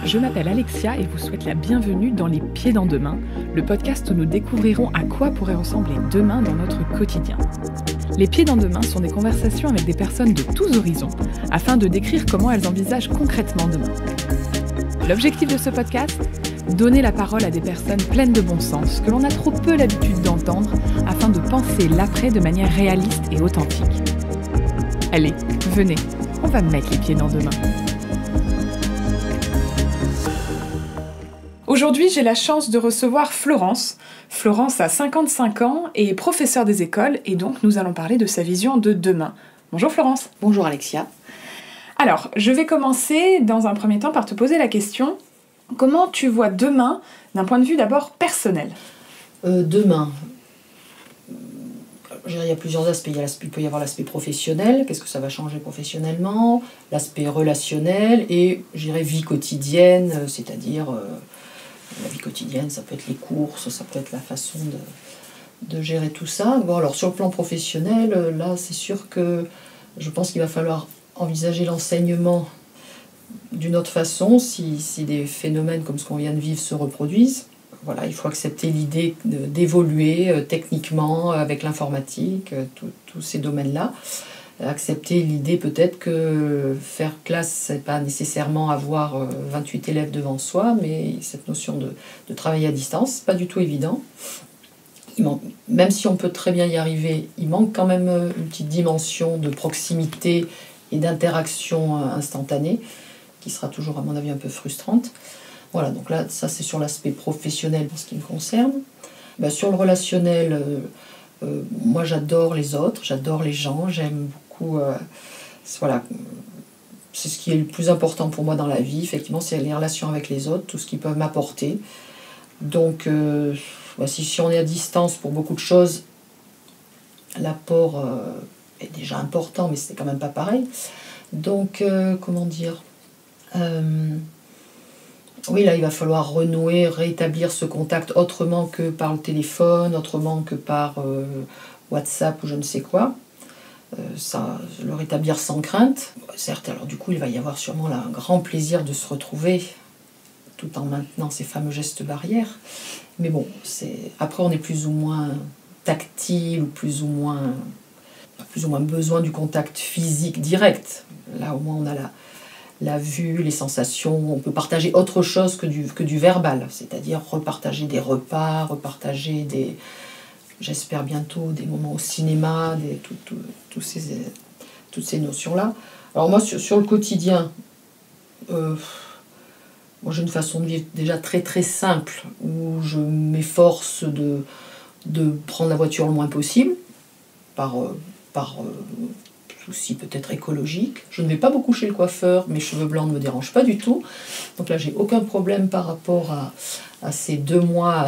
Je m'appelle Alexia et vous souhaite la bienvenue dans Les Pieds dans Demain, le podcast où nous découvrirons à quoi pourrait ressembler demain dans notre quotidien. Les Pieds dans Demain sont des conversations avec des personnes de tous horizons, afin de décrire comment elles envisagent concrètement demain. L'objectif de ce podcast ? Donner la parole à des personnes pleines de bon sens, que l'on a trop peu l'habitude d'entendre, afin de penser l'après de manière réaliste et authentique. Allez, venez, on va mettre les pieds dans demain. Aujourd'hui, j'ai la chance de recevoir Florence. Florence a 55 ans et est professeure des écoles, et donc nous allons parler de sa vision de demain. Bonjour Florence. Bonjour Alexia. Alors, je vais commencer dans un premier temps par te poser la question, comment tu vois demain d'un point de vue d'abord personnel ? Demain, il y a plusieurs aspects. Il peut y avoir l'aspect professionnel, qu'est-ce que ça va changer professionnellement, l'aspect relationnel et, je dirais, vie quotidienne, c'est-à-dire la vie quotidienne, ça peut être les courses, ça peut être la façon de gérer tout ça. Bon, alors sur le plan professionnel, là, c'est sûr que je pense qu'il va falloir envisager l'enseignement d'une autre façon si des phénomènes comme ce qu'on vient de vivre se reproduisent. Voilà, il faut accepter l'idée d'évoluer techniquement avec l'informatique, tous ces domaines-là. Accepter l'idée peut-être que faire classe, c'est pas nécessairement avoir 28 élèves devant soi, mais cette notion de travail à distance, c'est pas du tout évident. Même si on peut très bien y arriver, il manque quand même une petite dimension de proximité et d'interaction instantanée, qui sera toujours, à mon avis, un peu frustrante. Voilà, donc là, ça c'est sur l'aspect professionnel pour ce qui me concerne. Sur le relationnel, moi j'adore les autres, j'adore les gens, j'aime beaucoup... voilà, c'est ce qui est le plus important pour moi dans la vie, effectivement, c'est les relations avec les autres, tout ce qu'ils peuvent m'apporter. Donc, si on est à distance pour beaucoup de choses, l'apport est déjà important, mais c'est quand même pas pareil. Donc, comment dire oui, là, il va falloir renouer, rétablir ce contact autrement que par le téléphone, autrement que par WhatsApp ou je ne sais quoi. Ça, le rétablir sans crainte. Certes, alors du coup, il va y avoir sûrement là, un grand plaisir de se retrouver tout en maintenant ces fameux gestes barrières. Mais bon, après, on est plus ou moins tactile ou plus ou moins besoin du contact physique direct. Là, au moins, on a la vue, les sensations, on peut partager autre chose que du verbal, c'est-à-dire repartager des repas, repartager j'espère bientôt, des moments au cinéma, toutes ces notions-là. Alors moi, sur le quotidien, moi j'ai une façon de vivre déjà très très simple, où je m'efforce de prendre la voiture le moins possible, par souci peut-être écologique. Je ne vais pas beaucoup chez le coiffeur, mes cheveux blancs ne me dérangent pas du tout. Donc là, j'ai aucun problème par rapport à ces 2 mois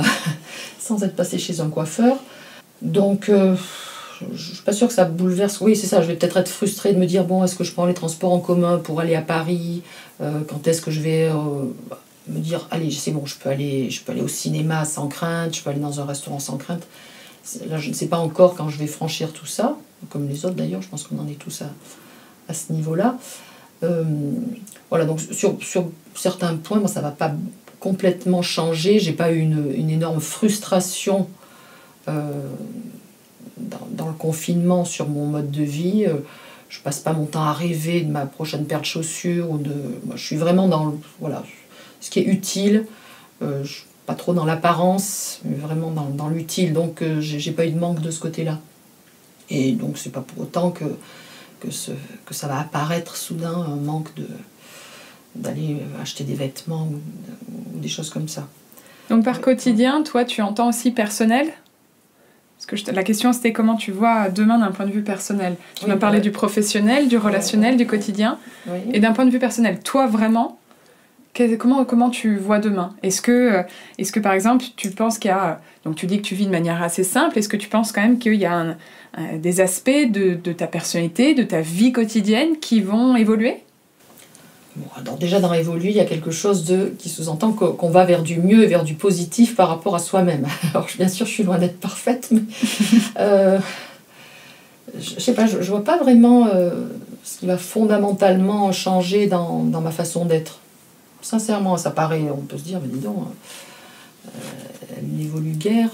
sans être passé chez un coiffeur. Donc, je ne suis pas sûre que ça bouleverse. Oui, c'est ça, je vais peut-être être frustrée de me dire, bon, est-ce que je prends les transports en commun pour aller à Paris ? Quand est-ce que je vais me dire, allez, c'est bon, je peux aller au cinéma sans crainte, je peux aller dans un restaurant sans crainte. Là, je ne sais pas encore quand je vais franchir tout ça, comme les autres d'ailleurs, je pense qu'on en est tous à ce niveau-là. Voilà, donc sur certains points, moi, ça ne va pas complètement changer. Je n'ai pas eu une énorme frustration dans le confinement sur mon mode de vie. Je ne passe pas mon temps à rêver de ma prochaine paire de chaussures. Moi, je suis vraiment dans ce qui est utile. Pas trop dans l'apparence, mais vraiment dans l'utile. Donc, j'ai pas eu de manque de ce côté-là. Et donc, c'est pas pour autant que ça va apparaître soudain un manque d'aller acheter des vêtements ou des choses comme ça. Donc, par quotidien, toi, tu entends aussi personnel ? Parce que la question, c'était comment tu vois demain d'un point de vue personnel. Tu m'as parlé du professionnel, du relationnel, du quotidien. Oui. Et d'un point de vue personnel, toi, vraiment, comment tu vois demain ? Est-ce que, par exemple, tu penses qu'il y a... Donc, tu dis que tu vis de manière assez simple. Est-ce que tu penses quand même qu'il y a des aspects de ta personnalité, de ta vie quotidienne qui vont évoluer ? Bon, alors déjà, dans évoluer, il y a quelque chose qui sous-entend qu'on va vers du mieux et vers du positif par rapport à soi-même. Alors, bien sûr, je suis loin d'être parfaite, mais... je sais pas, je vois pas vraiment ce qui va fondamentalement changer dans ma façon d'être. sincèrement, ça paraît, on peut se dire, mais dis donc, elle n'évolue guère.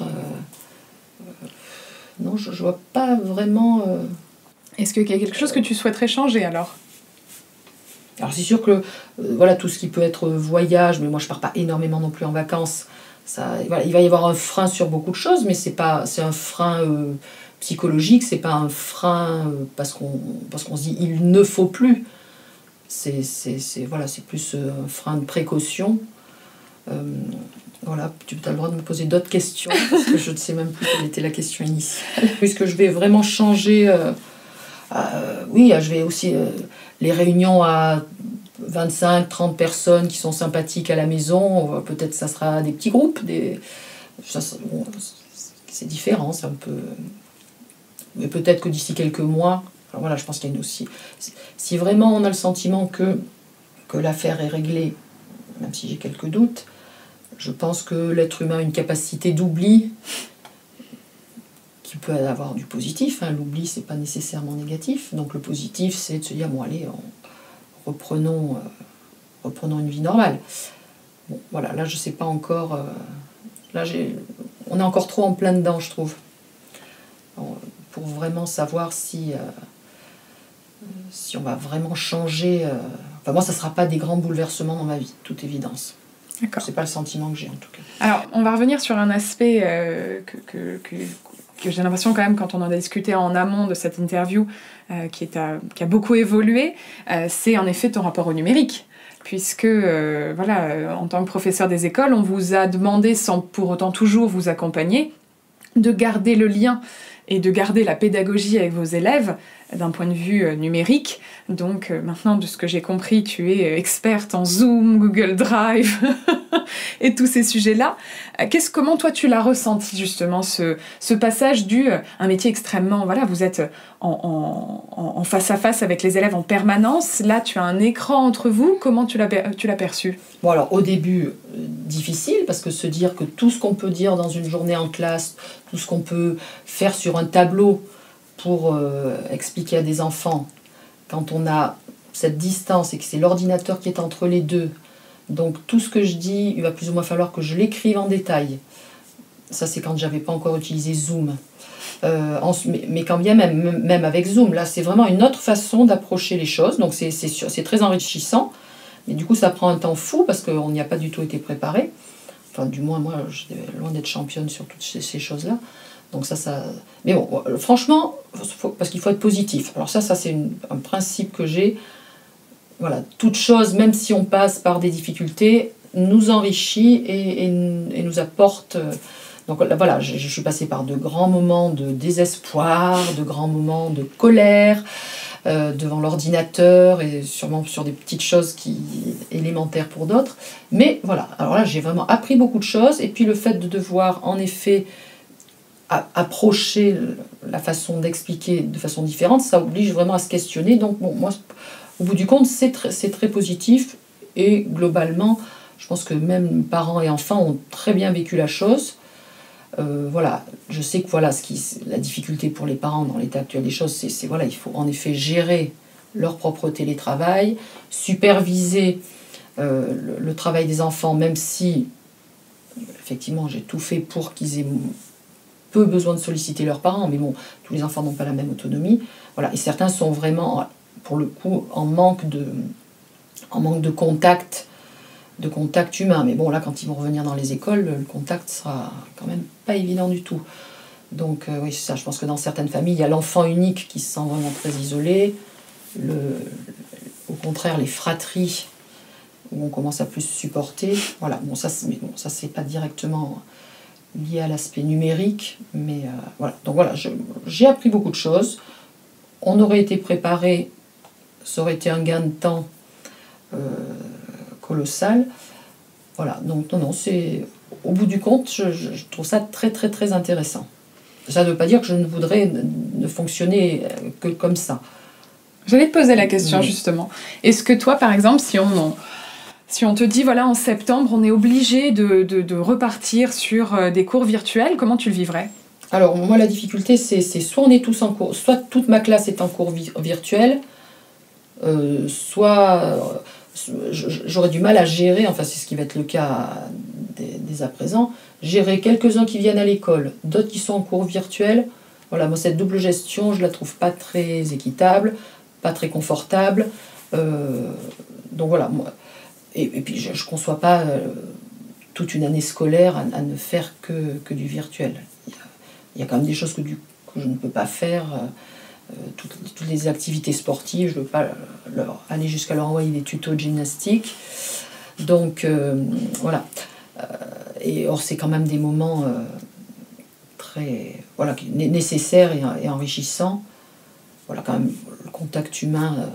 Non, je vois pas vraiment... Est-ce qu'il y a quelque chose que tu souhaiterais changer alors ? Alors c'est sûr que voilà, tout ce qui peut être voyage, mais moi je pars pas énormément non plus en vacances, ça, voilà, il va y avoir un frein sur beaucoup de choses, mais c'est un frein psychologique, c'est pas un frein parce qu'on se dit il ne faut plus. C'est plus un frein de précaution. Voilà, tu as le droit de me poser d'autres questions, parce que je ne sais même plus quelle était la question initiale. Puisque je vais vraiment changer... oui, je vais aussi... les réunions à 25-30 personnes qui sont sympathiques à la maison, peut-être ça sera des petits groupes, bon, c'est différent, c'est un peu... Mais peut-être que d'ici quelques mois, alors voilà, je pense qu'il y a aussi... Si vraiment on a le sentiment que l'affaire est réglée, même si j'ai quelques doutes, je pense que l'être humain a une capacité d'oubli qui peut avoir du positif. Hein. L'oubli, c'est pas nécessairement négatif. Donc le positif, c'est de se dire, bon allez, reprenons une vie normale. Bon, voilà, là je sais pas encore... on est encore trop en plein dedans, je trouve. Pour vraiment savoir si on va vraiment changer... Enfin, moi, ça ne sera pas des grands bouleversements dans ma vie, toute évidence. D'accord. C'est pas le sentiment que j'ai, en tout cas. Alors, on va revenir sur un aspect que j'ai l'impression quand même, quand on en a discuté en amont de cette interview, qui a beaucoup évolué, c'est en effet ton rapport au numérique. Puisque, en tant que professeur des écoles, on vous a demandé, sans pour autant toujours vous accompagner, de garder le lien et de garder la pédagogie avec vos élèves d'un point de vue numérique. Donc maintenant, de ce que j'ai compris, tu es experte en Zoom, Google Drive et tous ces sujets-là. Comment toi tu l'as ressenti justement, ce passage un métier extrêmement... Voilà, vous êtes en face à face avec les élèves en permanence. Là, tu as un écran entre vous. Comment tu l'as perçu ? Bon alors, au début, difficile, parce que se dire que tout ce qu'on peut dire dans une journée en classe, tout ce qu'on peut faire sur un tableau pour expliquer à des enfants, quand on a cette distance et que c'est l'ordinateur qui est entre les deux, donc tout ce que je dis, il va plus ou moins falloir que je l'écrive en détail. Ça, c'est quand j'avais pas encore utilisé Zoom. Mais quand bien même avec Zoom, là, c'est vraiment une autre façon d'approcher les choses. Donc c'est très enrichissant. Mais du coup, ça prend un temps fou parce qu'on n'y a pas du tout été préparé. Enfin, du moins, moi, j'étais loin d'être championne sur toutes ces choses-là. Donc ça... Mais bon, franchement, parce qu'il faut être positif. Alors ça c'est un principe que j'ai. Voilà, toute chose, même si on passe par des difficultés, nous enrichit et nous apporte... Donc voilà, je suis passée par de grands moments de désespoir, de grands moments de colère, devant l'ordinateur et sûrement sur des petites choses élémentaires pour d'autres. Mais voilà, alors là j'ai vraiment appris beaucoup de choses. Et puis le fait de devoir en effet... approcher la façon d'expliquer de façon différente, ça oblige vraiment à se questionner. Donc bon, moi, au bout du compte, c'est très positif et globalement, je pense que même parents et enfants ont très bien vécu la chose. Voilà, je sais que la difficulté pour les parents dans l'état actuel des choses, c'est il faut en effet gérer leur propre télétravail, superviser le travail des enfants, même si effectivement j'ai tout fait pour qu'ils aient peu besoin de solliciter leurs parents, mais bon, tous les enfants n'ont pas la même autonomie. Voilà, et certains sont vraiment, pour le coup, en manque de contact humain. Mais bon, là, quand ils vont revenir dans les écoles, le contact sera quand même pas évident du tout. Donc oui, c'est ça, je pense que dans certaines familles, il y a l'enfant unique qui se sent vraiment très isolé, au contraire, les fratries, où on commence à plus se supporter. Voilà, bon, ça c'est pas directement... lié à l'aspect numérique, mais voilà. Donc voilà, j'ai appris beaucoup de choses. On aurait été préparé, ça aurait été un gain de temps colossal. Voilà, donc non, c'est... Au bout du compte, je trouve ça très très très intéressant. Ça ne veut pas dire que je ne voudrais ne fonctionner que comme ça. J'allais te poser la question justement. Est-ce que toi, par exemple, si on te dit, voilà, en septembre, on est obligé de repartir sur des cours virtuels, comment tu le vivrais ? Alors, moi, la difficulté, c'est soit on est tous en cours, soit toute ma classe est en cours virtuel, soit j'aurais du mal à gérer, enfin c'est ce qui va être le cas dès à présent, gérer quelques-uns qui viennent à l'école, d'autres qui sont en cours virtuel. Voilà, moi cette double gestion, je la trouve pas très équitable, pas très confortable. Donc voilà, moi, et puis je ne conçois pas toute une année scolaire à ne faire que du virtuel. Il y a quand même des choses que je ne peux pas faire. Toutes les activités sportives, je ne veux pas aller jusqu'à leur envoyer des tutos de gymnastique. Donc voilà. Et or, c'est quand même des moments très nécessaires et enrichissants. Voilà, quand même, le contact humain,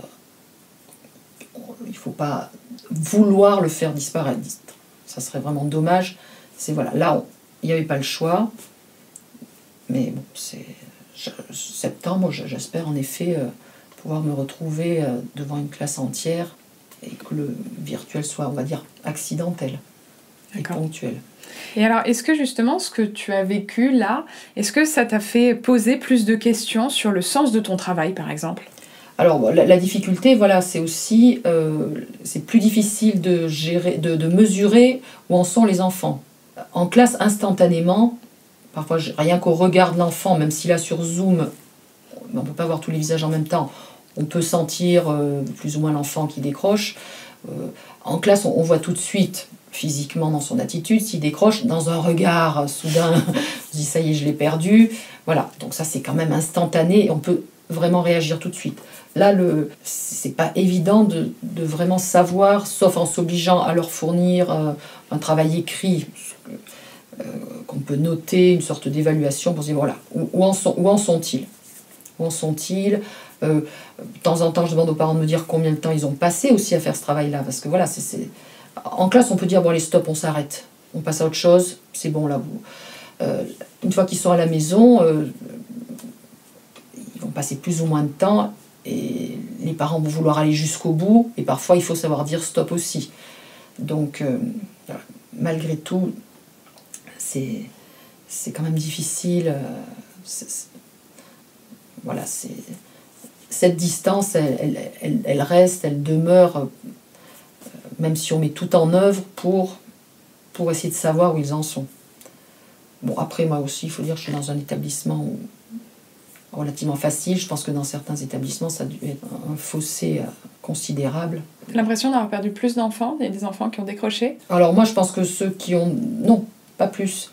il ne faut pas vouloir le faire disparaître. Ça serait vraiment dommage. Là, il n'y avait pas le choix. Mais bon, c'est septembre, j'espère en effet pouvoir me retrouver devant une classe entière et que le virtuel soit, on va dire, accidentel et ponctuel. Et alors, est-ce que justement, ce que tu as vécu là, est-ce que ça t'a fait poser plus de questions sur le sens de ton travail, par exemple ? Alors, la difficulté, voilà, c'est aussi, c'est plus difficile de gérer, de mesurer où en sont les enfants. En classe, instantanément, parfois, rien qu'au regard de l'enfant, même si là sur Zoom, on ne peut pas voir tous les visages en même temps, on peut sentir plus ou moins l'enfant qui décroche. En classe, on voit tout de suite, physiquement dans son attitude, s'il décroche, dans un regard soudain, on se dit ça y est, je l'ai perdu. Voilà, donc ça c'est quand même instantané et on peut vraiment réagir tout de suite. Là, c'est pas évident de vraiment savoir, sauf en s'obligeant à leur fournir un travail écrit, qu'on peut noter, une sorte d'évaluation pour se dire voilà, où en sont-ils ? Où en sont-ils ? De temps en temps, je demande aux parents de me dire combien de temps ils ont passé aussi à faire ce travail-là. Parce que voilà, en classe, on peut dire bon, allez, stop, on s'arrête. On passe à autre chose, c'est bon là. Une fois qu'ils sont à la maison, ils vont passer plus ou moins de temps et les parents vont vouloir aller jusqu'au bout. Et parfois, il faut savoir dire stop aussi. Donc, malgré tout, c'est quand même difficile. Cette distance, elle reste, elle demeure, même si on met tout en œuvre pour essayer de savoir où ils en sont. Bon, après, moi aussi, il faut dire que je suis dans un établissement relativement facile. Je pense que dans certains établissements, ça a dû être un fossé considérable. T'as l'impression d'avoir perdu plus d'enfants, des enfants qui ont décroché ? Alors moi, je pense que ceux qui ont... Non, pas plus.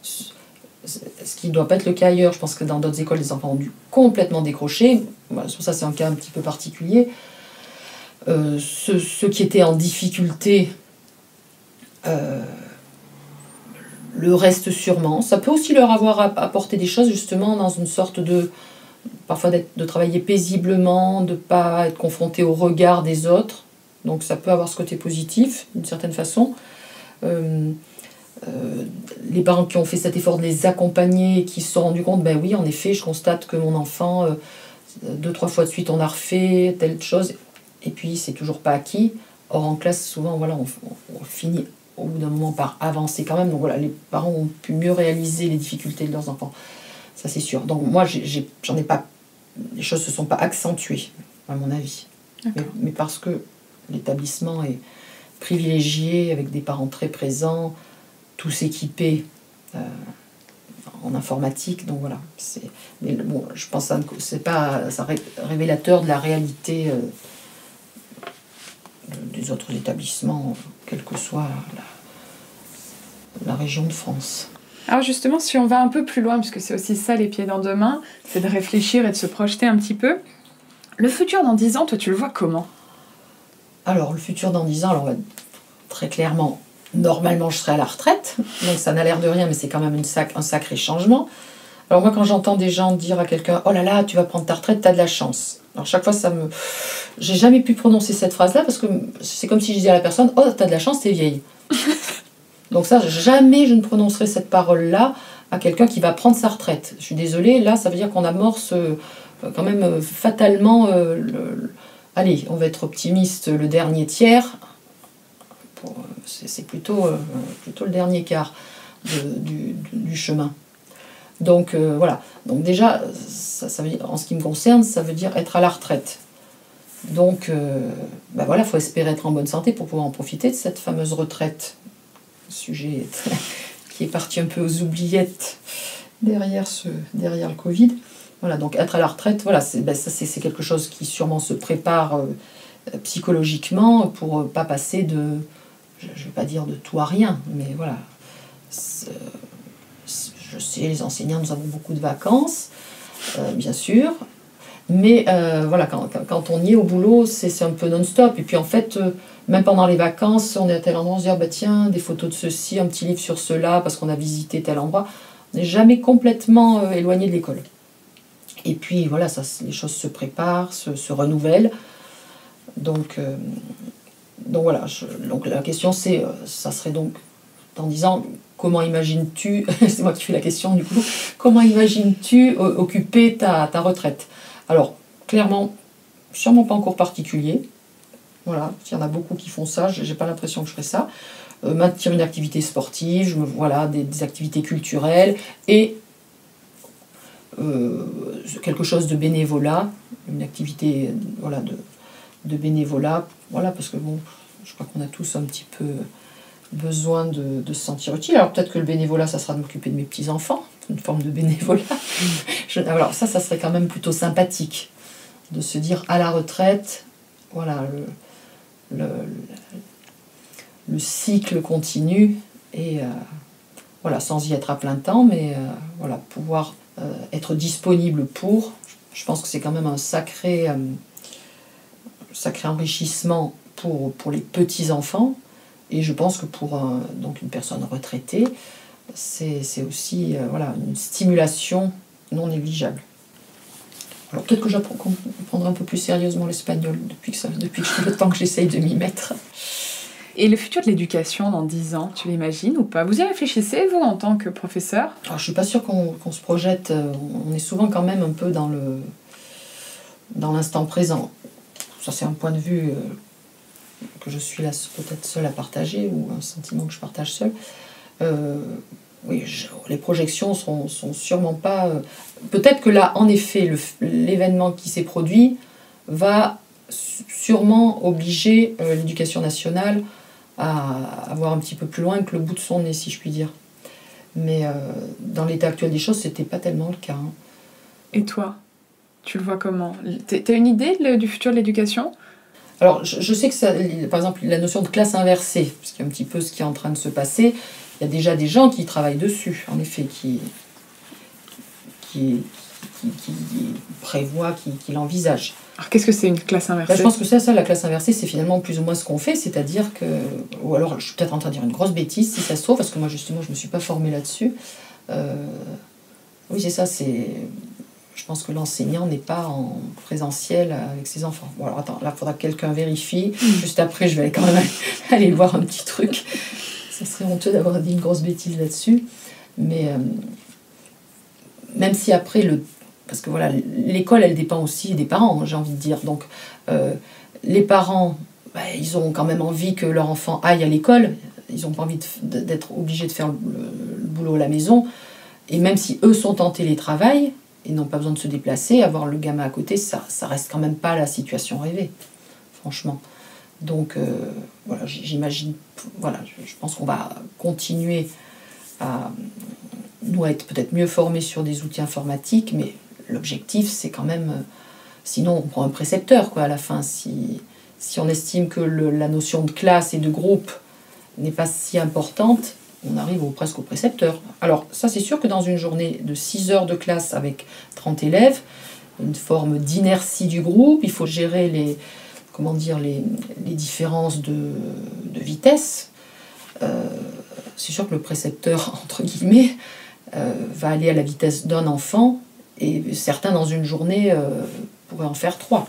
Ce qui ne doit pas être le cas ailleurs. Je pense que dans d'autres écoles, les enfants ont dû complètement décrocher. Voilà, ça, c'est un cas un petit peu particulier. Ceux qui étaient en difficulté, le reste sûrement. Ça peut aussi leur avoir apporté des choses, justement, dans une sorte de... Parfois de travailler paisiblement, de ne pas être confronté au regard des autres. Donc ça peut avoir ce côté positif, d'une certaine façon. Les parents qui ont fait cet effort de les accompagner et qui se sont rendus compte, ben oui, en effet, je constate que mon enfant, 2-3 fois de suite, on a refait telle chose, et puis c'est toujours pas acquis. Or, en classe, souvent, voilà, on finit au bout d'un moment par avancer quand même. Donc voilà, les parents ont pu mieux réaliser les difficultés de leurs enfants. Ça, c'est sûr. Donc moi, j'en ai pas... Les choses ne se sont pas accentuées, à mon avis. Mais parce que l'établissement est privilégié, avec des parents très présents, tous équipés en informatique, donc voilà. Mais bon, je pense que c'est pas révélateur de la réalité des autres établissements, quelle que soit la région de France. Alors justement, si on va un peu plus loin, puisque c'est aussi ça les pieds dans deux mains, c'est de réfléchir et de se projeter un petit peu. Le futur dans 10 ans, toi tu le vois comment ? Alors le futur dans 10 ans, alors très clairement, normalement je serai à la retraite, donc ça n'a l'air de rien, mais c'est quand même un sacré changement. Alors moi quand j'entends des gens dire à quelqu'un « Oh là là, tu vas prendre ta retraite, t'as de la chance ». Alors chaque fois j'ai jamais pu prononcer cette phrase-là parce que c'est comme si je disais à la personne « Oh, t'as de la chance, t'es vieille ». Donc ça, jamais je ne prononcerai cette parole-là à quelqu'un qui va prendre sa retraite. Je suis désolée, là ça veut dire qu'on amorce quand même fatalement... Allez, on va être optimiste, le dernier tiers, c'est plutôt le dernier quart du chemin. Donc voilà. Donc déjà, ça veut dire, en ce qui me concerne, ça veut dire être à la retraite. Donc, voilà, il faut espérer être en bonne santé pour pouvoir en profiter de cette fameuse retraite. Sujet qui est parti un peu aux oubliettes derrière le Covid. Voilà, donc être à la retraite, voilà, c'est quelque chose qui sûrement se prépare psychologiquement pour pas passer de, je ne vais pas dire de tout à rien, mais voilà. Je sais, les enseignants, nous avons beaucoup de vacances, bien sûr, mais voilà, quand on y est au boulot, c'est un peu non-stop. Et puis en fait, même pendant les vacances, on est à tel endroit, on se dit, bah tiens, des photos de ceci, un petit livre sur cela, parce qu'on a visité tel endroit. On n'est jamais complètement éloigné de l'école. Et puis voilà, les choses se préparent, se renouvellent. Donc voilà, donc la question c'est, ça serait donc en disant, comment imagines-tu, c'est moi qui fais la question du coup, comment imagines-tu occuper ta retraite? Alors, clairement, sûrement pas en cours particulier. Voilà, il y en a beaucoup qui font ça, j'ai pas l'impression que je ferais ça. Maintenir une activité sportive, voilà, des activités culturelles et quelque chose de bénévolat, une activité voilà, de bénévolat, voilà, parce que bon, je crois qu'on a tous un petit peu besoin de se sentir utile. Alors peut-être que le bénévolat, ça sera de m'occuper de mes petits-enfants, une forme de bénévolat. Alors ça serait quand même plutôt sympathique, de se dire à la retraite, voilà, le cycle continue, et voilà, sans y être à plein temps, mais voilà, pouvoir être disponible pour, je pense que c'est quand même un sacré enrichissement pour les petits-enfants, et je pense que pour donc une personne retraitée, c'est aussi voilà, une stimulation non négligeable. Alors peut-être que je prendrai un peu plus sérieusement l'espagnol depuis le temps que j'essaye de m'y mettre. Et le futur de l'éducation dans 10 ans, tu l'imagines ou pas? Vous y réfléchissez, vous, en tant que professeur? Alors, je ne suis pas sûre qu'on se projette. On est souvent quand même un peu dans l'instant présent. Ça, c'est un point de vue que je suis là peut-être seule à partager, ou un sentiment que je partage seule. Oui, les projections sont sûrement pas... Peut-être que là, en effet, l'événement qui s'est produit va sûrement obliger l'éducation nationale à voir un petit peu plus loin que le bout de son nez, si je puis dire. Mais dans l'état actuel des choses, c'était pas tellement le cas. Hein. Et toi, tu le vois comment? T'as une idée du futur de l'éducation? Alors, je sais que ça, par exemple, la notion de classe inversée, parce qu'il y a un petit peu ce qui est en train de se passer, il y a déjà des gens qui travaillent dessus, en effet, qui prévoient, qui l'envisagent. Alors, qu'est-ce que c'est une classe inversée? Je pense que ça, la classe inversée, c'est finalement plus ou moins ce qu'on fait, c'est-à-dire que... Ou alors, je suis peut-être en train de dire une grosse bêtise, si ça se trouve, parce que moi, justement, je ne me suis pas formée là-dessus. Oui, c'est ça, je pense que l'enseignant n'est pas en présentiel avec ses enfants. Bon, alors attends, là, il faudra que quelqu'un vérifie. Juste après, je vais quand même aller voir un petit truc. Ça serait honteux d'avoir dit une grosse bêtise là-dessus. Mais même si après, parce que voilà, l'école, elle dépend aussi des parents, j'ai envie de dire. Donc, les parents, ils ont quand même envie que leur enfant aille à l'école. Ils n'ont pas envie d'être obligés de faire le boulot à la maison. Et même si eux sont en télétravail, ils n'ont pas besoin de se déplacer, avoir le gamin à côté, ça reste quand même pas la situation rêvée, franchement. Donc, voilà, j'imagine, voilà, je pense qu'on va continuer à être peut-être mieux formés sur des outils informatiques, mais l'objectif, c'est quand même... sinon, on prend un précepteur, quoi, à la fin. Si on estime que la notion de classe et de groupe n'est pas si importante, on arrive presque au précepteur. Alors, ça, c'est sûr que dans une journée de 6 heures de classe avec 30 élèves, une forme d'inertie du groupe, il faut gérer les différences de vitesse. C'est sûr que le précepteur, entre guillemets, va aller à la vitesse d'un enfant, et certains, dans une journée, pourraient en faire 3.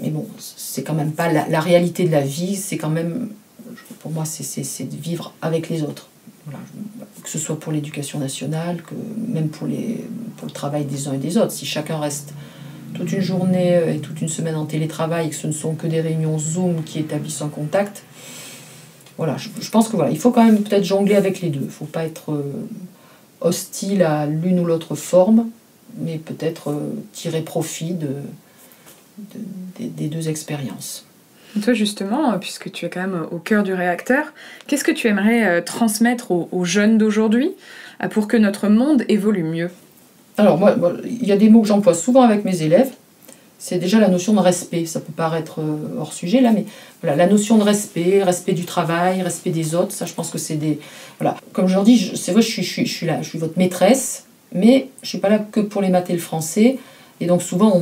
Mais bon, c'est quand même pas la réalité de la vie, c'est quand même... Pour moi, c'est de vivre avec les autres. Voilà. Que ce soit pour l'éducation nationale, que même pour le travail des uns et des autres. Si chacun reste toute une journée et toute une semaine en télétravail et que ce ne sont que des réunions Zoom qui établissent un contact, voilà, je pense que voilà, il faut quand même peut-être jongler avec les deux. Il ne faut pas être hostile à l'une ou l'autre forme, mais peut-être tirer profit des deux expériences. Toi, justement, puisque tu es quand même au cœur du réacteur, qu'est-ce que tu aimerais transmettre aux jeunes d'aujourd'hui pour que notre monde évolue mieux ? Alors, moi, il y a des mots que j'emploie souvent avec mes élèves. C'est déjà la notion de respect. Ça peut paraître hors sujet, là, mais voilà, la notion de respect, respect du travail, respect des autres, ça, je pense que c'est des... Voilà. Comme je leur dis, c'est vrai, je suis là, je suis votre maîtresse, mais je ne suis pas là que pour les maths et le français. Et donc, souvent,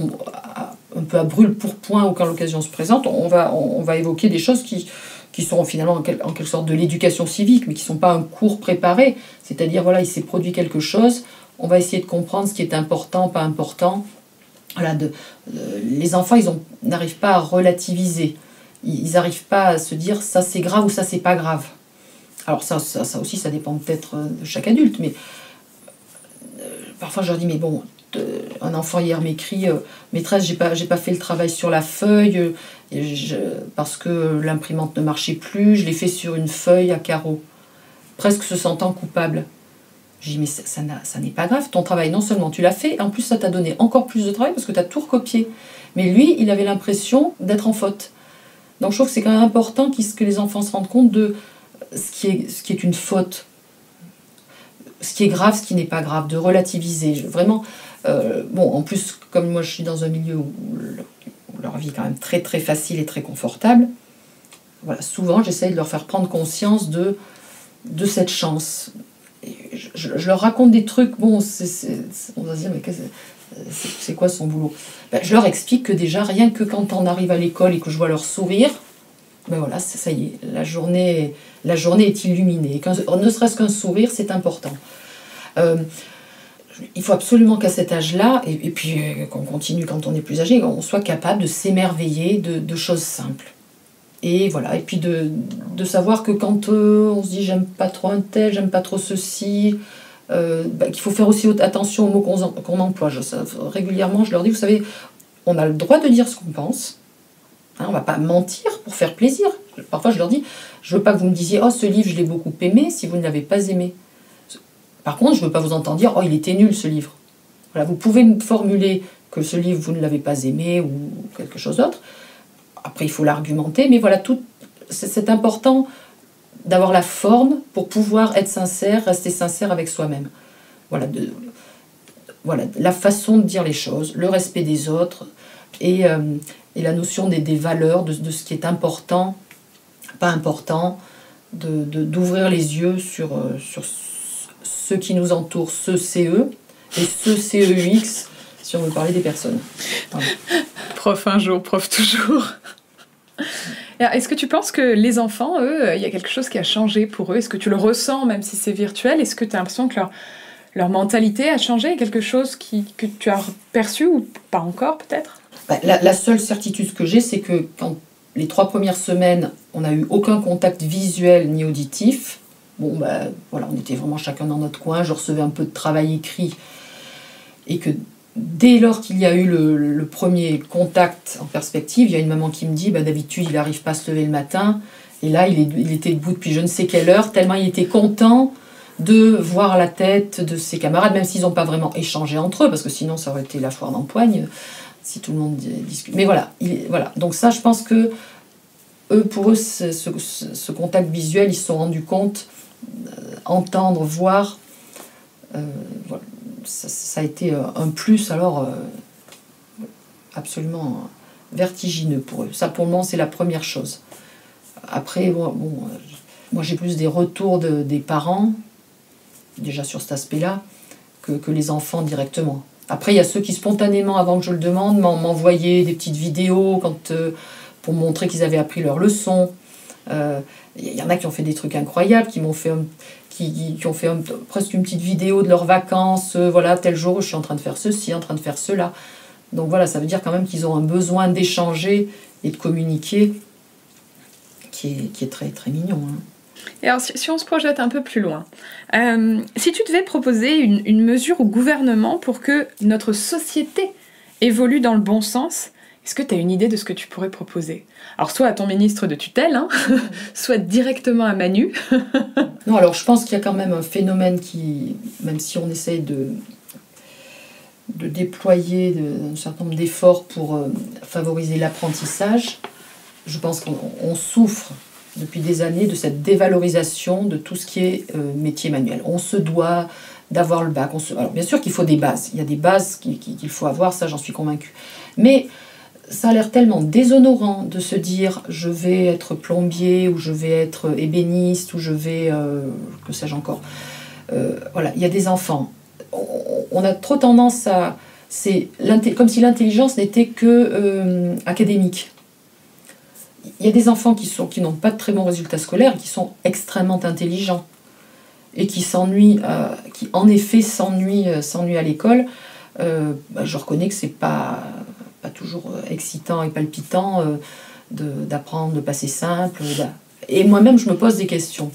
un peu à brûle-pourpoint, ou quand l'occasion se présente, on va évoquer des choses qui sont finalement en quelque sorte de l'éducation civique, mais qui ne sont pas un cours préparé. C'est-à-dire, voilà, il s'est produit quelque chose, on va essayer de comprendre ce qui est important, pas important. Voilà, les enfants, ils n'arrivent pas à relativiser. Ils n'arrivent pas à se dire ça c'est grave ou ça c'est pas grave. Alors ça aussi, ça dépend peut-être de chaque adulte, mais parfois je leur dis, mais bon, un enfant hier m'écrit maîtresse, j'ai pas fait le travail sur la feuille parce que l'imprimante ne marchait plus, je l'ai fait sur une feuille à carreaux, presque se sentant coupable. Je dis, mais ça n'est pas grave, ton travail, non seulement tu l'as fait, en plus ça t'a donné encore plus de travail parce que tu as tout recopié. Mais lui, il avait l'impression d'être en faute. Donc je trouve que c'est quand même important que les enfants se rendent compte de ce qui est une faute, ce qui est grave, ce qui n'est pas grave, de relativiser. Vraiment, bon, en plus, comme moi je suis dans un milieu où leur vie est quand même très très facile et très confortable, voilà, souvent j'essaye de leur faire prendre conscience de cette chance. Je leur raconte des trucs, bon, on va se dire, mais c'est quoi son boulot ? Je leur explique que déjà, rien que quand on arrive à l'école et que je vois leur sourire, ben voilà, ça y est, la journée est illuminée. Ne serait-ce qu'un sourire, c'est important. Il faut absolument qu'à cet âge-là, et puis qu'on continue quand on est plus âgé, on soit capable de s'émerveiller de choses simples. Et voilà, et puis de savoir que quand on se dit j'aime pas trop un tel, j'aime pas trop ceci, qu'il faut faire aussi attention aux mots qu'on emploie. Régulièrement, je leur dis, vous savez, on a le droit de dire ce qu'on pense, hein, on va pas mentir pour faire plaisir. Parfois, je leur dis, je veux pas que vous me disiez, oh, ce livre, je l'ai beaucoup aimé, si vous ne l'avez pas aimé. Par contre, je veux pas vous entendre dire, oh, il était nul, ce livre. Voilà, vous pouvez me formuler que ce livre, vous ne l'avez pas aimé ou quelque chose d'autre. Après, il faut l'argumenter, mais voilà, c'est important d'avoir la forme pour pouvoir être sincère, rester sincère avec soi-même. Voilà, la façon de dire les choses, le respect des autres et la notion des valeurs, de ce qui est important, pas important, d'ouvrir les yeux sur ceux qui nous entourent, ceux CE et ceux CEX, si on veut parler des personnes. Voilà. Prof un jour, prof toujours. Est-ce que tu penses que les enfants, eux, il y a quelque chose qui a changé pour eux ? Est-ce que tu le ressens, même si c'est virtuel ? Est-ce que tu as l'impression que leur mentalité a changé ? Quelque chose que tu as perçu ou pas encore, peut-être ? La seule certitude que j'ai, c'est que quand les 3 premières semaines, on n'a eu aucun contact visuel ni auditif, bon, voilà, on était vraiment chacun dans notre coin, je recevais un peu de travail écrit, et que dès lors qu'il y a eu le premier contact en perspective, il y a une maman qui me dit, d'habitude, il n'arrive pas à se lever le matin, et là, il était debout depuis je ne sais quelle heure, tellement il était content de voir la tête de ses camarades, même s'ils n'ont pas vraiment échangé entre eux, parce que sinon, ça aurait été la foire d'empoigne, si tout le monde discute. Mais voilà, donc ça, je pense que pour eux, ce contact visuel, ils se sont rendus compte, entendre, voir, voilà. Ça a été un plus alors absolument vertigineux pour eux. Ça, pour le moment, c'est la première chose. Après, moi j'ai plus des retours des parents, déjà sur cet aspect-là, que les enfants directement. Après, il y a ceux qui spontanément, avant que je le demande, m'envoyaient des petites vidéos pour montrer qu'ils avaient appris leur leçon. Il y en a qui ont fait des trucs incroyables, qui m'ont fait qui ont fait presque une petite vidéo de leurs vacances, voilà, tel jour je suis en train de faire ceci, en train de faire cela. Donc voilà, ça veut dire quand même qu'ils ont un besoin d'échanger et de communiquer qui est très, très mignon. Hein. Et alors, si on se projette un peu plus loin, si tu devais proposer une mesure au gouvernement pour que notre société évolue dans le bon sens, est-ce que tu as une idée de ce que tu pourrais proposer ? Alors, soit à ton ministre de tutelle, hein, soit directement à Manu. Non, alors je pense qu'il y a quand même un phénomène qui, même si on essaye de déployer un certain nombre d'efforts pour favoriser l'apprentissage. Je pense qu'on souffre depuis des années de cette dévalorisation de tout ce qui est métier manuel. On se doit d'avoir le bac. Alors bien sûr qu'il faut des bases. Il y a des bases qu'il faut avoir, ça j'en suis convaincue. Mais ça a l'air tellement déshonorant de se dire je vais être plombier ou je vais être ébéniste ou je vais... que sais-je encore. Voilà, il y a des enfants. On a trop tendance à... C'est comme si l'intelligence n'était que académique. Il y a des enfants qui n'ont pas de très bons résultats scolaires, qui sont extrêmement intelligents et qui s'ennuient, qui en effet s'ennuient à l'école. Je reconnais que c'est pas toujours excitant et palpitant d'apprendre, de passer simple. Et moi-même, je me pose des questions.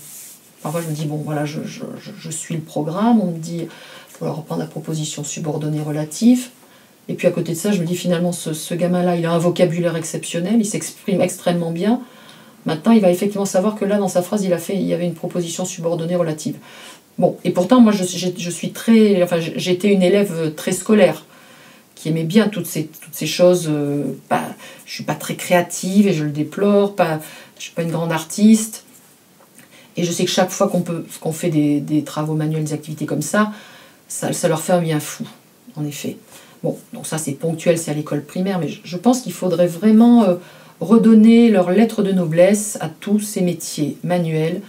Parfois, je me dis, bon, voilà, je suis le programme. On me dit, il faut leur reprendre la proposition subordonnée relative. Et puis à côté de ça, je me dis, finalement, ce gamin-là, il a un vocabulaire exceptionnel, il s'exprime extrêmement bien. Maintenant, il va effectivement savoir que là, dans sa phrase, il y avait une proposition subordonnée relative. Bon, et pourtant, moi, j'ai été une élève très scolaire, qui aimait bien toutes ces choses. Je ne suis pas très créative et je le déplore, je ne suis pas une grande artiste. Et je sais que chaque fois qu'on fait des travaux manuels, des activités comme ça leur fait un bien fou, en effet. Bon, donc ça c'est ponctuel, c'est à l'école primaire, mais je pense qu'il faudrait vraiment redonner leur lettre de noblesse à tous ces métiers manuels,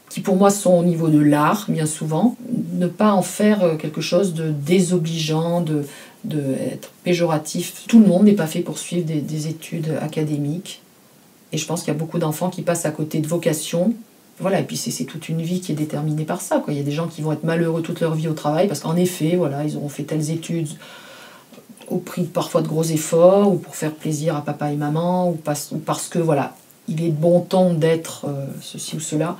qui pour moi sont au niveau de l'art, bien souvent. Ne pas en faire quelque chose de désobligeant, être péjoratif. Tout le monde n'est pas fait pour suivre des études académiques. Et je pense qu'il y a beaucoup d'enfants qui passent à côté de vocation. Voilà, et puis c'est toute une vie qui est déterminée par ça, quoi. Il y a des gens qui vont être malheureux toute leur vie au travail, parce qu'en effet, voilà, ils auront fait telles études au prix parfois de gros efforts, ou pour faire plaisir à papa et maman, ou parce que, voilà, il est de bon ton d'être ceci ou cela,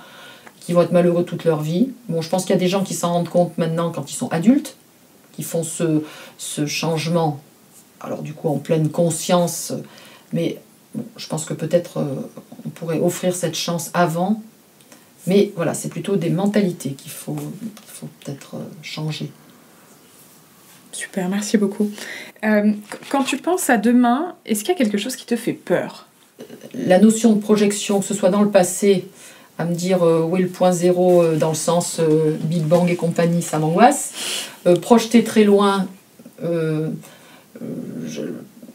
qui vont être malheureux toute leur vie. Bon, je pense qu'il y a des gens qui s'en rendent compte maintenant quand ils sont adultes, qui font ce changement, alors du coup en pleine conscience, mais bon, je pense que peut-être on pourrait offrir cette chance avant, mais voilà, c'est plutôt des mentalités qu'il faut peut-être changer. Super, merci beaucoup. Quand tu penses à demain, est-ce qu'il y a quelque chose qui te fait peur ? La notion de projection, que ce soit dans le passé, à me dire où est le point zéro dans le sens Big Bang et compagnie, ça m'angoisse. Projeter très loin,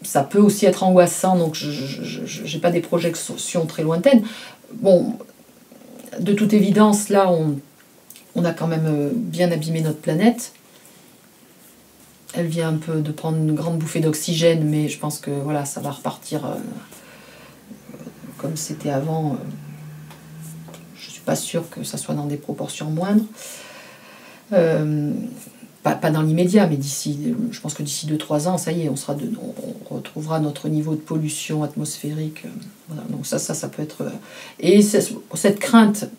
ça peut aussi être angoissant, donc je n'ai pas des projections très lointaines. Bon, de toute évidence, là, on a quand même bien abîmé notre planète. Elle vient un peu de prendre une grande bouffée d'oxygène, mais je pense que voilà, ça va repartir comme c'était avant. Je ne suis pas sûre que ça soit dans des proportions moindres. Pas dans l'immédiat, mais je pense que d'ici 2-3 ans, ça y est, on retrouvera notre niveau de pollution atmosphérique. Voilà, donc ça peut être... Et cette crainte,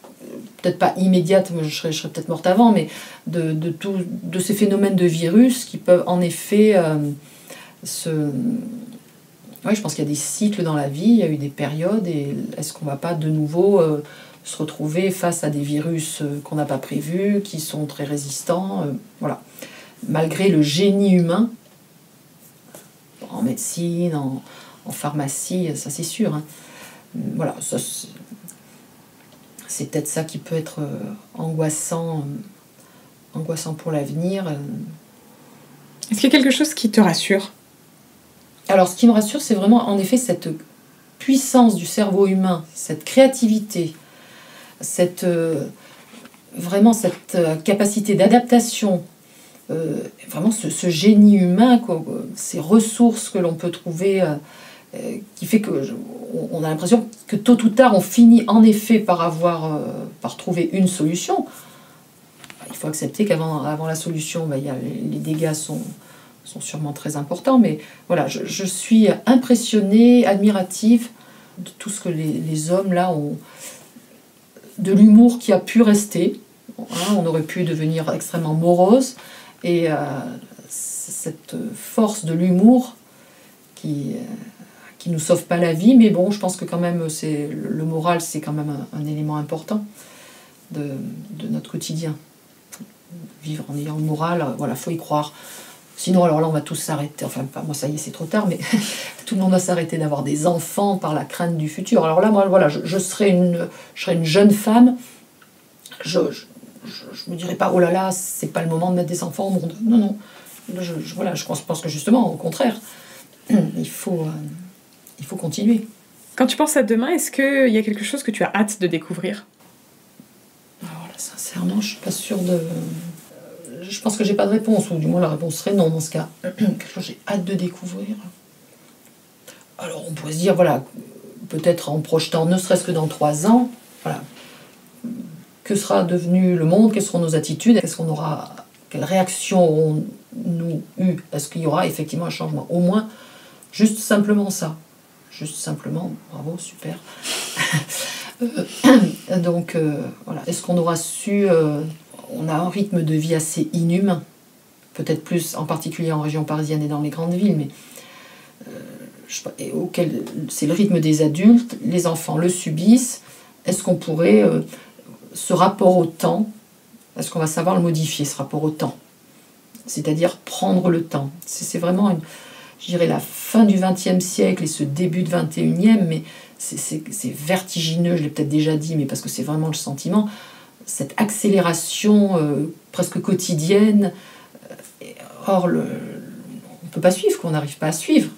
peut-être pas immédiate, je serais peut-être morte avant, mais de ces phénomènes de virus qui peuvent en effet Oui, je pense qu'il y a des cycles dans la vie, il y a eu des périodes, et est-ce qu'on ne va pas de nouveau se retrouver face à des virus qu'on n'a pas prévus, qui sont très résistants, voilà. Malgré le génie humain, en médecine, en pharmacie, ça c'est sûr. Hein. Voilà, c'est peut-être ça qui peut être angoissant pour l'avenir. Est-ce qu'il y a quelque chose qui te rassure ? Alors, ce qui me rassure, c'est vraiment, en effet, cette puissance du cerveau humain, cette créativité, vraiment cette capacité d'adaptation, vraiment ce génie humain, ces ressources que l'on peut trouver, qui fait qu'on a l'impression que tôt ou tard, on finit en effet par trouver une solution. Il faut accepter qu'avant la solution, les dégâts sont sûrement très importants, mais voilà, je suis impressionnée, admirative de tout ce que les hommes là ont, de l'humour qui a pu rester. Hein, on aurait pu devenir extrêmement morose, et cette force de l'humour qui nous sauve pas la vie, mais bon, je pense que quand même le moral, c'est quand même un élément important de notre quotidien. Vivre en ayant le moral, voilà, faut y croire. Sinon, alors là, on va tous s'arrêter. Enfin, pas moi, ça y est, c'est trop tard, mais tout le monde va s'arrêter d'avoir des enfants par la crainte du futur. Alors là, moi, voilà, je serais une jeune femme. Je me dirais pas, oh là là, c'est pas le moment de mettre des enfants au monde. Non, non. Voilà, je pense que justement, au contraire, il faut continuer. Quand tu penses à demain, est-ce qu'il y a quelque chose que tu as hâte de découvrir ? Alors là, sincèrement, je suis pas sûre de... Je pense que j'ai pas de réponse, ou du moins la réponse serait non dans ce cas. Quelque chose que j'ai hâte de découvrir. Alors on pourrait se dire, voilà, peut-être en projetant ne serait-ce que dans 3 ans, voilà, que sera devenu le monde, quelles seront nos attitudes, quelle réaction aurons-nous eu, est-ce qu'il y aura effectivement un changement, au moins juste simplement ça, juste simplement, bravo, super. Donc voilà, est-ce qu'on aura su, on a un rythme de vie assez inhumain, peut-être plus en particulier en région parisienne et dans les grandes villes, mais auquel c'est le rythme des adultes, les enfants le subissent. Est-ce qu'on pourrait, ce rapport au temps, est-ce qu'on va savoir le modifier, ce rapport au temps, c'est-à-dire prendre le temps. C'est vraiment, je dirais, la fin du XXe siècle et ce début de XXIe, mais c'est vertigineux, je l'ai peut-être déjà dit, mais parce que c'est vraiment le sentiment, cette accélération presque quotidienne. Or, on ne peut pas suivre, qu'on n'arrive pas à suivre.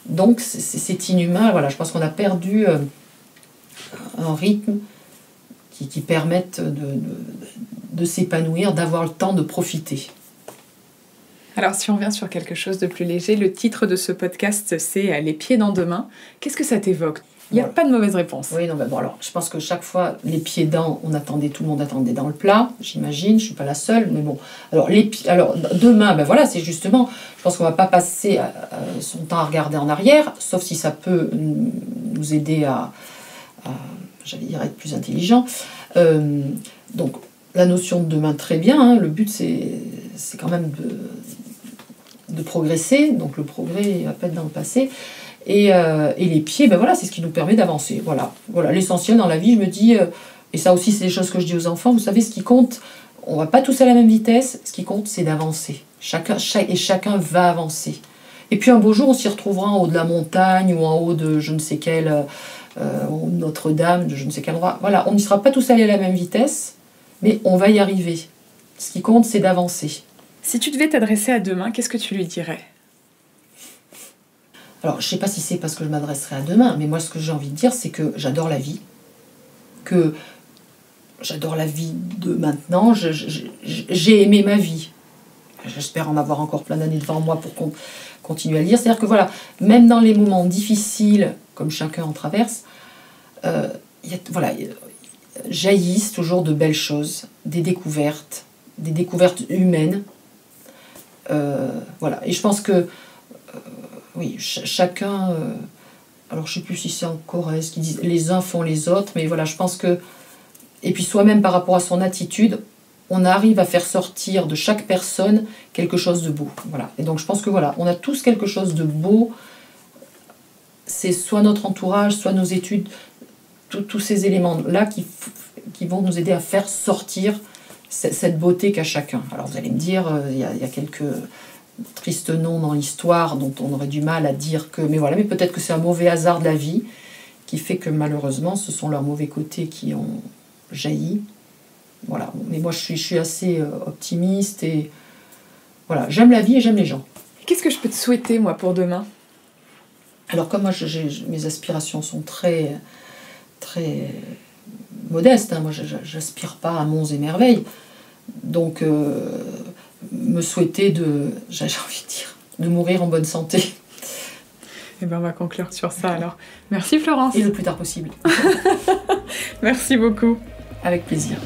Donc, c'est inhumain. Voilà, je pense qu'on a perdu un rythme qui permette de s'épanouir, d'avoir le temps de profiter. Alors, si on revient sur quelque chose de plus léger, le titre de ce podcast, c'est « Les pieds dans demain ». Qu'est-ce que ça t'évoque ? Il n'y a pas de mauvaise réponse. Oui, non, mais bon, alors, je pense que chaque fois, les pieds dans, tout le monde attendait dans le plat, j'imagine, je ne suis pas la seule, mais bon. Alors, demain, ben voilà, c'est justement, je pense qu'on ne va pas passer son temps à regarder en arrière, sauf si ça peut nous aider à j'allais dire, être plus intelligent. Donc, la notion de demain, très bien, hein, le but, c'est quand même de progresser, donc le progrès va pas être dans le passé. Et les pieds, ben voilà, c'est ce qui nous permet d'avancer. Voilà, l'essentiel dans la vie, je me dis, et ça aussi c'est des choses que je dis aux enfants, vous savez, ce qui compte, on va pas tous à la même vitesse, ce qui compte c'est d'avancer. Chacun va avancer. Et puis un beau jour, on s'y retrouvera en haut de la montagne ou en haut de je ne sais quelle Notre-Dame, de je ne sais quel endroit. Voilà, on n'y sera pas tous allés à la même vitesse, mais on va y arriver. Ce qui compte, c'est d'avancer. Si tu devais t'adresser à demain, qu'est-ce que tu lui dirais ? Alors, je ne sais pas si c'est parce que je m'adresserai à demain, mais moi, ce que j'ai envie de dire, c'est que j'adore la vie. Que j'adore la vie de maintenant. J'ai aimé ma vie. J'espère en avoir encore plein d'années devant moi pour continuer à lire. C'est-à-dire que voilà, même dans les moments difficiles, comme chacun en traverse, jaillissent toujours de belles choses, des découvertes humaines. Voilà. Et je pense que oui, chacun... alors, je ne sais plus si c'est en Corrèze qui disent « les uns font les autres », mais voilà, je pense que... Et puis, soi-même, par rapport à son attitude, on arrive à faire sortir de chaque personne quelque chose de beau. Voilà. Et donc, je pense que voilà, on a tous quelque chose de beau. C'est soit notre entourage, soit nos études, tous ces éléments-là qui vont nous aider à faire sortir cette beauté qu'a chacun. Alors, vous allez me dire, il y a quelques... tristes noms dans l'histoire dont on aurait du mal à dire que... Mais voilà, mais peut-être que c'est un mauvais hasard de la vie qui fait que malheureusement, ce sont leurs mauvais côtés qui ont jailli. Voilà, mais moi je suis assez optimiste et voilà, j'aime la vie et j'aime les gens. Qu'est-ce que je peux te souhaiter, moi, pour demain ? Alors comme moi, mes aspirations sont très, très modestes, hein. Moi j'aspire pas à monts et merveilles, donc... me souhaiter j'ai envie de dire, de mourir en bonne santé. Eh bien, on va conclure sur ça alors. Merci Florence. Et le plus tard possible. Merci beaucoup. Avec plaisir.